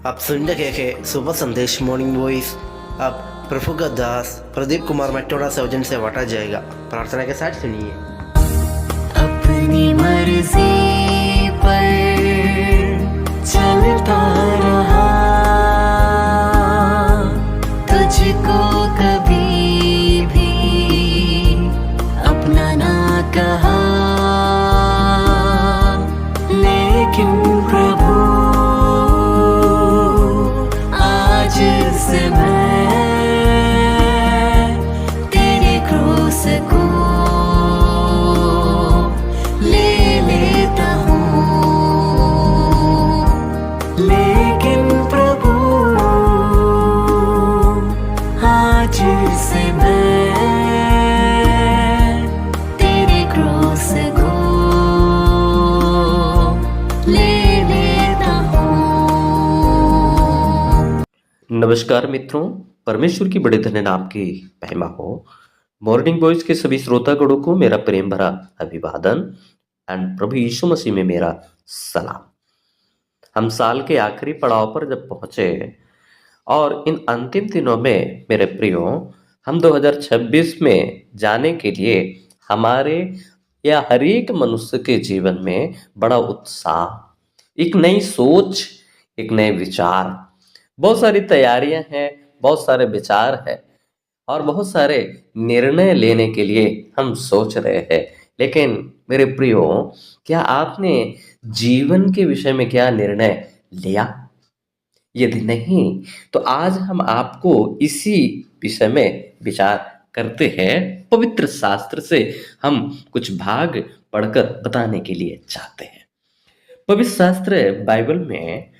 आप सुन रहे हैं सुबह संदेश मॉर्निंग वॉइस। अब प्रभु का दास प्रदीप कुमार मटोड़ा सौजन से बांटा जाएगा। प्रार्थना के साथ सुनिए। अपनी मर्जी पर चलता रहा, तुझको कभी भी अपना ना कहा, लेकिन प्रभु आज से मैं तेरे क्रूस को ले लेता हूँ, लेकिन प्रभु आज से मैं तेरे क्रूस को ले लेता हूँ। नमस्कार मित्रों, परमेश्वर की बड़े धन्य नाम की महिमा हो। मॉर्निंग वॉइस के सभी श्रोतागणों को मेरा प्रेम भरा अभिवादन एंड प्रभु यीशु मसीह में मेरा सलाम। हम साल के आखिरी पड़ाव पर जब पहुंचे और इन अंतिम दिनों में मेरे प्रियो, हम 2026 में जाने के लिए हमारे या हर एक मनुष्य के जीवन में बड़ा उत्साह, एक नई सोच, एक नए विचार, बहुत सारी तैयारियां हैं, बहुत सारे विचार हैं और बहुत सारे निर्णय लेने के लिए हम सोच रहे हैं। लेकिन मेरे प्रियो, क्या आपने जीवन के विषय में क्या निर्णय लिया? यदि नहीं तो आज हम आपको इसी विषय में विचार करते हैं। पवित्र शास्त्र से हम कुछ भाग पढ़कर बताने के लिए चाहते हैं। पवित्र शास्त्र बाइबल में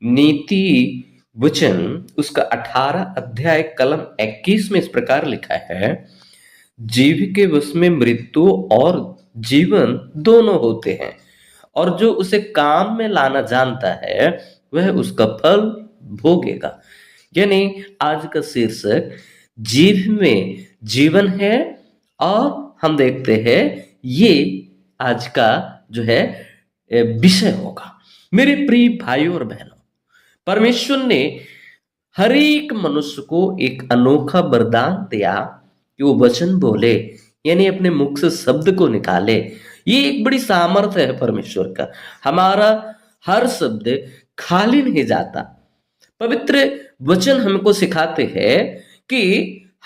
नीति वचन उसका 18 अध्याय कलम 21 में इस प्रकार लिखा है, जीव के वश में मृत्यु और जीवन दोनों होते हैं, और जो उसे काम में लाना जानता है वह उसका फल भोगेगा। यानी आज का शीर्षक जीव में जीवन है, और हम देखते हैं ये आज का जो है विषय होगा। मेरे प्रिय भाइयों और बहनों, परमेश्वर ने हर एक मनुष्य को एक अनोखा वरदान दिया कि वो वचन बोले, यानी अपने मुख से शब्द को निकाले। ये एक बड़ी सामर्थ्य है परमेश्वर का। हमारा हर शब्द खाली नहीं जाता। पवित्र वचन हमको सिखाते हैं कि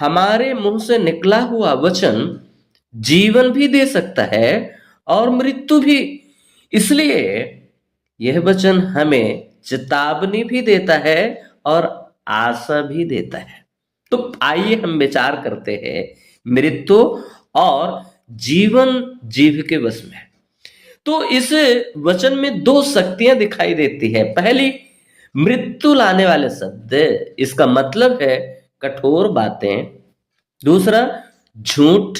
हमारे मुंह से निकला हुआ वचन जीवन भी दे सकता है और मृत्यु भी। इसलिए यह वचन हमें चेतावनी भी देता है और आशा भी देता है। तो आइए हम विचार करते हैं मृत्यु और जीवन जीव के वश में। तो इस वचन में दो शक्तियां दिखाई देती है। पहली, मृत्यु लाने वाले शब्द, इसका मतलब है कठोर बातें। दूसरा, झूठ।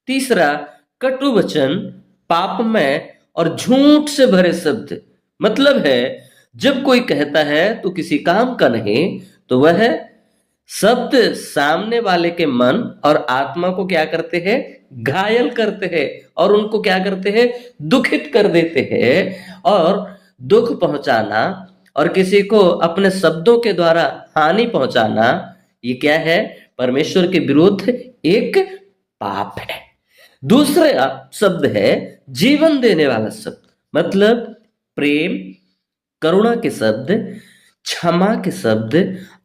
तीसरा, कटु वचन, पापमय और झूठ से भरे शब्द। मतलब है जब कोई कहता है तो किसी काम का नहीं, तो वह शब्द सामने वाले के मन और आत्मा को क्या करते हैं? घायल करते हैं, और उनको क्या करते हैं? दुखित कर देते हैं। और दुख पहुंचाना और किसी को अपने शब्दों के द्वारा हानि पहुंचाना, ये क्या है? परमेश्वर के विरुद्ध एक पाप है। दूसरा शब्द है जीवन देने वाला शब्द। मतलब प्रेम, करुणा के शब्द, क्षमा के शब्द,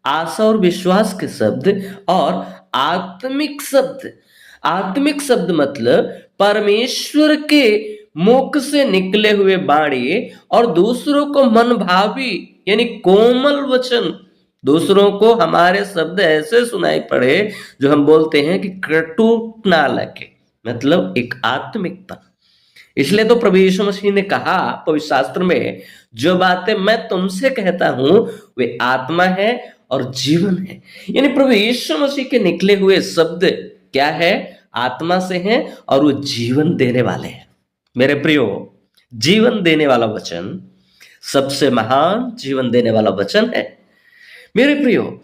आशा और विश्वास के शब्द और आत्मिक शब्द। आत्मिक शब्द मतलब परमेश्वर के मुख से निकले हुए वाणी और दूसरों को मन भावी यानी कोमल वचन। दूसरों को हमारे शब्द ऐसे सुनाई पड़े जो हम बोलते हैं कि कटु ना लगे, मतलब एक आत्मिकता। इसलिए तो प्रभु यीशु मसीह ने कहा पवित्र शास्त्र में, जो बातें मैं तुमसे कहता हूं वे आत्मा है और जीवन है। यानी प्रभु यीशु मसीह के निकले हुए शब्द क्या है? आत्मा से हैं और वो जीवन देने वाले हैं। मेरे प्रियो, जीवन देने वाला वचन सबसे महान जीवन देने वाला वचन है। मेरे प्रियो,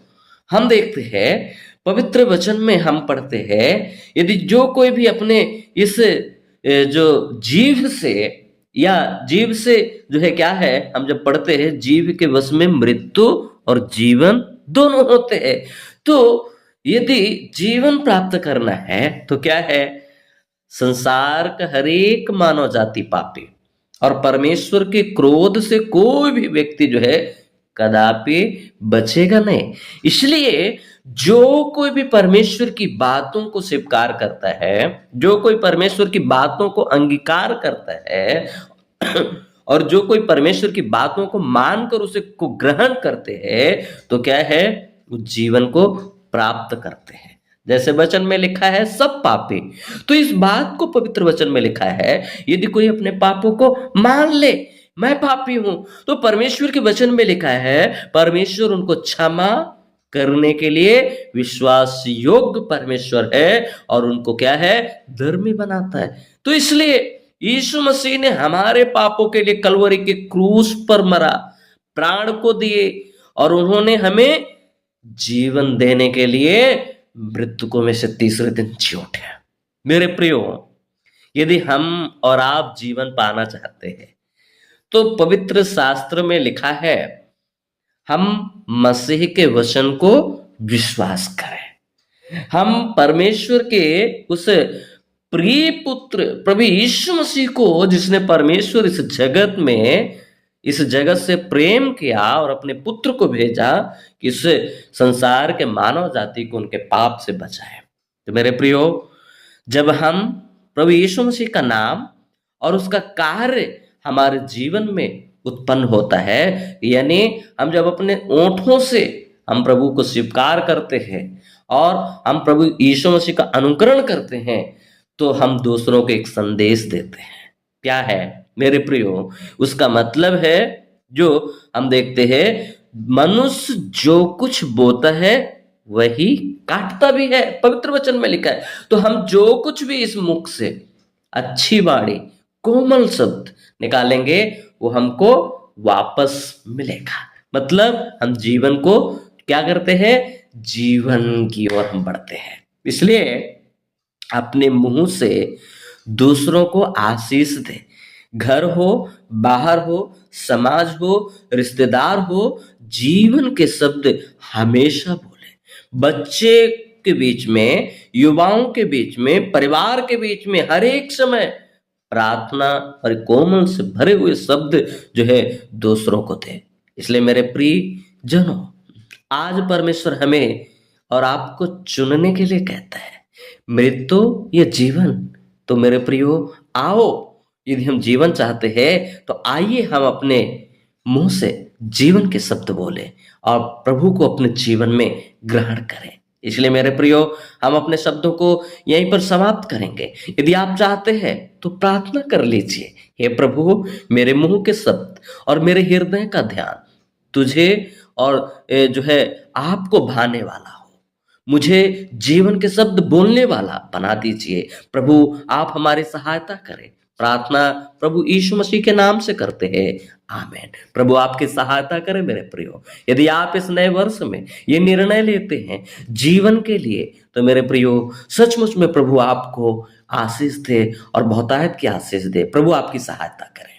हम देखते हैं पवित्र वचन में हम पढ़ते हैं, यदि जो कोई भी अपने इस जो जीव से या जीव से जो है क्या है, हम जब पढ़ते हैं जीव के वश में मृत्यु और जीवन दोनों होते हैं। तो यदि जीवन प्राप्त करना है तो क्या है, संसार का हर एक मानव जाति पापी और परमेश्वर के क्रोध से कोई भी व्यक्ति जो है कदापि बचेगा नहीं। इसलिए जो कोई भी परमेश्वर की बातों को स्वीकार करता है, जो कोई परमेश्वर की बातों को अंगीकार करता है और जो कोई परमेश्वर की बातों को मानकर उसे को ग्रहण करते हैं, तो क्या है, वो जीवन को प्राप्त करते हैं। जैसे वचन में लिखा है सब पापी, तो इस बात को पवित्र वचन में लिखा है, यदि कोई अपने पापों को मान ले, मैं पापी हूं, तो परमेश्वर के वचन में लिखा है परमेश्वर उनको क्षमा करने के लिए विश्वास योग्य परमेश्वर है और उनको क्या है, धर्मी बनाता है। तो इसलिए यीशु मसीह ने हमारे पापों के लिए कलवरी के क्रूस पर मरा, प्राण को दिए और उन्होंने हमें जीवन देने के लिए मृतकों में से तीसरे दिन जी उठे। मेरे प्रियो, यदि हम और आप जीवन पाना चाहते हैं तो पवित्र शास्त्र में लिखा है हम मसीह के वचन को विश्वास करें। हम परमेश्वर के उस प्रिय पुत्र प्रभु यीशु मसीह को, जिसने परमेश्वर इस जगत से प्रेम किया और अपने पुत्र को भेजा कि इस संसार के मानव जाति को उनके पाप से बचाए। तो मेरे प्रियो, जब हम प्रभु यीशु मसीह का नाम और उसका कार्य हमारे जीवन में उत्पन्न होता है, यानी हम जब अपने ओंठों से हम प्रभु को स्वीकार करते हैं और हम प्रभु यीशु मसीह का अनुकरण करते हैं, तो हम दूसरों को एक संदेश देते हैं। क्या है मेरे प्रियो, उसका मतलब है, जो हम देखते हैं, मनुष्य जो कुछ बोता है वही काटता भी है, पवित्र वचन में लिखा है। तो हम जो कुछ भी इस मुख से अच्छी वाणी, कोमल शब्द निकालेंगे वो हमको वापस मिलेगा। मतलब हम जीवन को क्या करते हैं, जीवन की ओर हम बढ़ते हैं। इसलिए अपने मुंह से दूसरों को आशीष दे। घर हो, बाहर हो, समाज हो, रिश्तेदार हो, जीवन के शब्द हमेशा बोले। बच्चे के बीच में, युवाओं के बीच में, परिवार के बीच में हर एक समय प्रार्थना और कोमल से भरे हुए शब्द जो है दूसरों को दे। इसलिए मेरे प्रिय जनों, आज परमेश्वर हमें और आपको चुनने के लिए कहता है, मृत्यु या जीवन। तो मेरे प्रियो, आओ, यदि हम जीवन चाहते हैं तो आइए हम अपने मुंह से जीवन के शब्द बोले और प्रभु को अपने जीवन में ग्रहण करें। इसलिए मेरे प्रियो, हम अपने शब्दों को यहीं पर समाप्त करेंगे। यदि आप चाहते हैं तो प्रार्थना कर लीजिए, हे प्रभु, मेरे मुंह के शब्द और मेरे हृदय का ध्यान तुझे और जो है आपको भाने वाला हो, मुझे जीवन के शब्द बोलने वाला बना दीजिए। प्रभु, आप हमारी सहायता करें। प्रार्थना प्रभु यीशु मसीह के नाम से करते हैं, आमीन। प्रभु आपकी सहायता करे मेरे प्रियो। यदि आप इस नए वर्ष में ये निर्णय लेते हैं जीवन के लिए, तो मेरे प्रियो, सचमुच में प्रभु आपको आशीष दे और बहुतायत की आशीष दे। प्रभु आपकी सहायता करे।